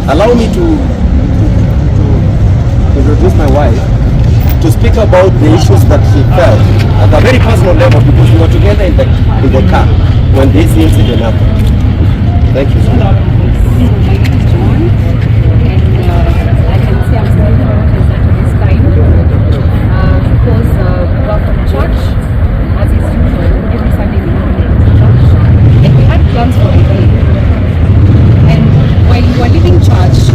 Allow me to introduce my wife, to speak about the issues that she felt at a very personal level, because we were together in the car when this incident happened. Thank you so much. My name is John, and I can say I'm still traumatized at this time because we were from church, as is usual, every Sunday we go to church, and we had plans for the day. And while we were leaving church,